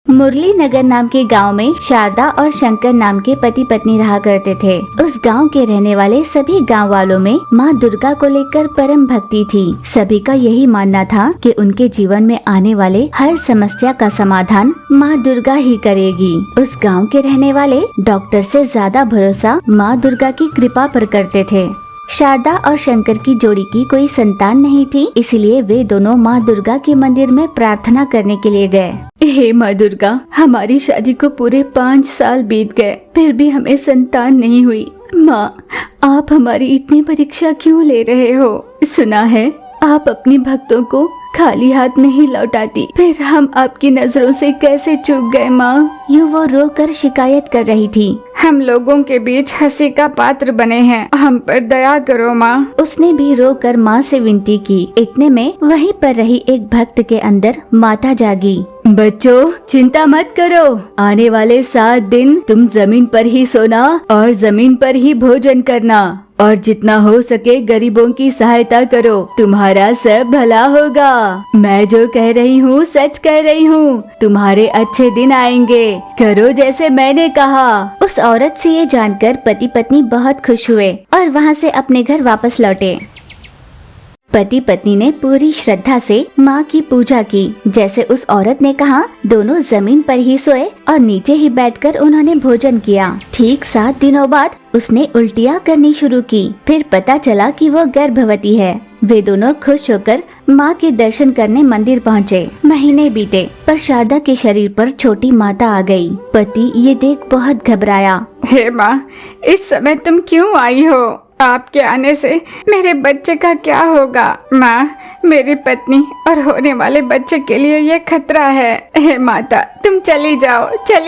मुरली नगर नाम के गांव में शारदा और शंकर नाम के पति पत्नी रहा करते थे। उस गांव के रहने वाले सभी गांव वालों में मां दुर्गा को लेकर परम भक्ति थी। सभी का यही मानना था कि उनके जीवन में आने वाले हर समस्या का समाधान मां दुर्गा ही करेगी। उस गांव के रहने वाले डॉक्टर से ज्यादा भरोसा मां दुर्गा की कृपा पर करते थे। शारदा और शंकर की जोड़ी की कोई संतान नहीं थी, इसलिए वे दोनों माँ दुर्गा के मंदिर में प्रार्थना करने के लिए गए। हे माँ दुर्गा, हमारी शादी को पूरे 5 साल बीत गए, फिर भी हमें संतान नहीं हुई। माँ, आप हमारी इतनी परीक्षा क्यों ले रहे हो? सुना है आप अपनी भक्तों को खाली हाथ नहीं लौटाती, फिर हम आपकी नजरों से कैसे चूक गए माँ? यूँ वो रोकर शिकायत कर रही थी। हम लोगों के बीच हंसी का पात्र बने हैं, हम पर दया करो माँ। उसने भी रोकर माँ से विनती की। इतने में वहीं पर रही एक भक्त के अंदर माता जागी। बच्चों, चिंता मत करो, आने वाले 7 दिन तुम जमीन पर ही सोना और जमीन पर ही भोजन करना और जितना हो सके गरीबों की सहायता करो, तुम्हारा सब भला होगा। मैं जो कह रही हूँ सच कह रही हूँ, तुम्हारे अच्छे दिन आएंगे, करो जैसे मैंने कहा। उस औरत से ये जानकर पति पत्नी बहुत खुश हुए और वहाँ से अपने घर वापस लौटे। पति पत्नी ने पूरी श्रद्धा से माँ की पूजा की। जैसे उस औरत ने कहा, दोनों जमीन पर ही सोए और नीचे ही बैठकर उन्होंने भोजन किया। ठीक 7 दिनों बाद उसने उल्टियाँ करनी शुरू की। फिर पता चला कि वो गर्भवती है। वे दोनों खुश होकर माँ के दर्शन करने मंदिर पहुँचे। महीने बीते पर शारदा के शरीर पर छोटी माता आ गई। पति ये देख बहुत घबराया। हे माँ, इस समय तुम क्यों आई हो? आपके आने से मेरे बच्चे का क्या होगा? माँ, मेरी पत्नी और होने वाले बच्चे के लिए ये खतरा है। हे माता, तुम चली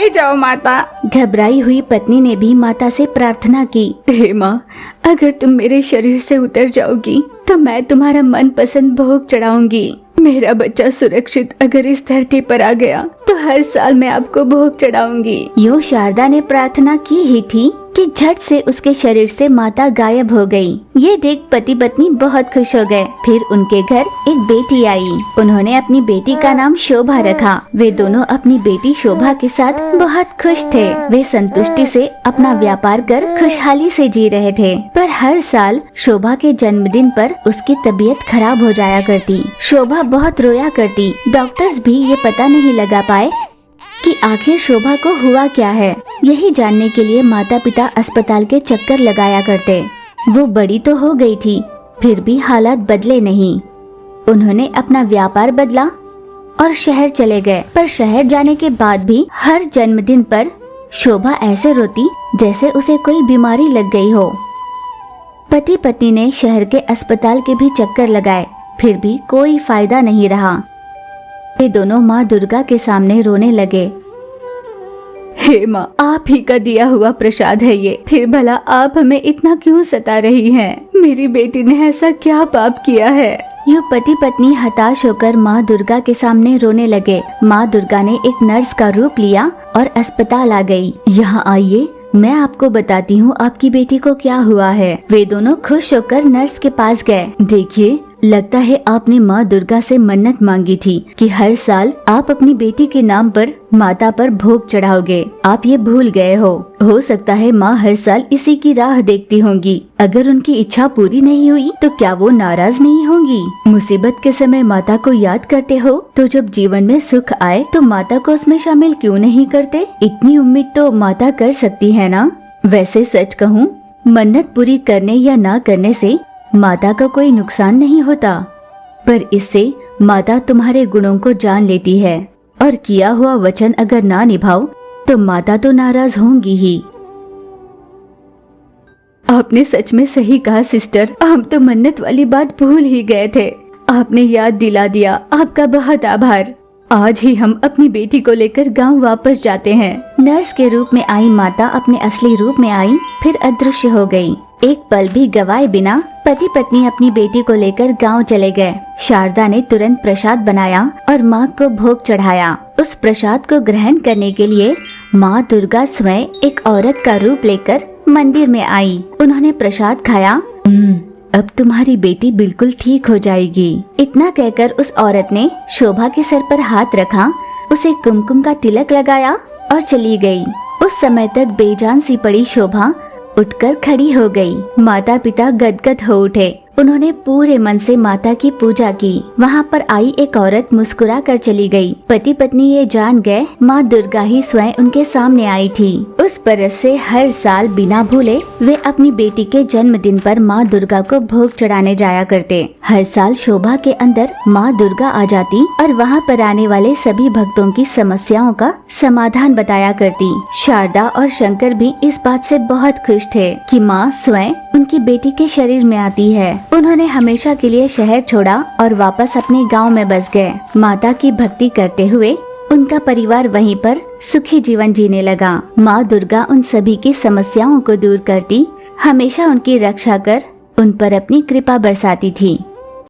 जाओ माता। घबराई हुई पत्नी ने भी माता से प्रार्थना की। हे माँ, अगर तुम मेरे शरीर से उतर जाओगी तो मैं तुम्हारा मनपसंद भोग चढ़ाऊंगी। मेरा बच्चा सुरक्षित अगर इस धरती पर आ गया तो हर साल मैं आपको भोग चढ़ाऊंगी। यूँ शारदा ने प्रार्थना की ही थी कि झट से उसके शरीर से माता गायब हो गई। ये देख पति पत्नी बहुत खुश हो गए। फिर उनके घर एक बेटी आई। उन्होंने अपनी बेटी का नाम शोभा रखा। वे दोनों अपनी बेटी शोभा के साथ बहुत खुश थे। वे संतुष्टि से अपना व्यापार कर खुशहाली से जी रहे थे। पर हर साल शोभा के जन्मदिन पर उसकी तबीयत खराब हो जाया करती। शोभा बहुत रोया करती। डॉक्टर्स भी ये पता नहीं लगा पाए कि आखिर शोभा को हुआ क्या है। यही जानने के लिए माता पिता अस्पताल के चक्कर लगाया करते। वो बड़ी तो हो गई थी, फिर भी हालात बदले नहीं। उन्होंने अपना व्यापार बदला और शहर चले गए। पर शहर जाने के बाद भी हर जन्मदिन पर शोभा ऐसे रोती जैसे उसे कोई बीमारी लग गई हो। पति पत्नी ने शहर के अस्पताल के भी चक्कर लगाए, फिर भी कोई फायदा नहीं रहा। ये दोनों माँ दुर्गा के सामने रोने लगे। हे माँ, आप ही का दिया हुआ प्रसाद है ये, फिर भला आप हमें इतना क्यों सता रही हैं? मेरी बेटी ने ऐसा क्या पाप किया है? यूँ पति पत्नी हताश होकर माँ दुर्गा के सामने रोने लगे। माँ दुर्गा ने एक नर्स का रूप लिया और अस्पताल आ गई। यहाँ आइए, मैं आपको बताती हूँ आपकी बेटी को क्या हुआ है। वे दोनों खुश होकर नर्स के पास गए। देखिए, लगता है आपने माँ दुर्गा से मन्नत मांगी थी कि हर साल आप अपनी बेटी के नाम पर माता पर भोग चढ़ाओगे। आप ये भूल गए हो सकता है माँ हर साल इसी की राह देखती होंगी। अगर उनकी इच्छा पूरी नहीं हुई तो क्या वो नाराज नहीं होंगी? मुसीबत के समय माता को याद करते हो, तो जब जीवन में सुख आए तो माता को उसमें शामिल क्यों नहीं करते? इतनी उम्मीद तो माता कर सकती है ना। वैसे सच कहूँ, मन्नत पूरी करने या ना करने से माता का कोई नुकसान नहीं होता, पर इससे माता तुम्हारे गुणों को जान लेती है और किया हुआ वचन अगर ना निभाओ तो माता तो नाराज होंगी ही। आपने सच में सही कहा सिस्टर, हम तो मन्नत वाली बात भूल ही गए थे। आपने याद दिला दिया, आपका बहुत आभार। आज ही हम अपनी बेटी को लेकर गांव वापस जाते हैं। नर्स के रूप में आई माता अपने असली रूप में आई, फिर अदृश्य हो गई। एक पल भी गवाए बिना पति पत्नी अपनी बेटी को लेकर गांव चले गए। शारदा ने तुरंत प्रसाद बनाया और माँ को भोग चढ़ाया। उस प्रसाद को ग्रहण करने के लिए माँ दुर्गा स्वयं एक औरत का रूप लेकर मंदिर में आई। उन्होंने प्रसाद खाया। अब तुम्हारी बेटी बिल्कुल ठीक हो जाएगी। इतना कहकर उस औरत ने शोभा के सर पर हाथ रखा उसे कुमकुम का तिलक लगाया और चली गई। उस समय तक बेजान सी पड़ी शोभा उठकर खड़ी हो गई। माता पिता गदगद हो उठे। उन्होंने पूरे मन से माता की पूजा की। वहाँ पर आई एक औरत मुस्कुरा कर चली गई। पति पत्नी ये जान गए माँ दुर्गा ही स्वयं उनके सामने आई थी। उस बरस से हर साल बिना भूले वे अपनी बेटी के जन्मदिन पर माँ दुर्गा को भोग चढ़ाने जाया करते। हर साल शोभा के अंदर माँ दुर्गा आ जाती और वहाँ पर आने वाले सभी भक्तों की समस्याओं का समाधान बताया करती। शारदा और शंकर भी इस बात से बहुत खुश थे कि माँ स्वयं उनकी बेटी के शरीर में आती है। उन्होंने हमेशा के लिए शहर छोड़ा और वापस अपने गांव में बस गए। माता की भक्ति करते हुए उनका परिवार वहीं पर सुखी जीवन जीने लगा। माँ दुर्गा उन सभी की समस्याओं को दूर करती, हमेशा उनकी रक्षा कर उन पर अपनी कृपा बरसाती थी।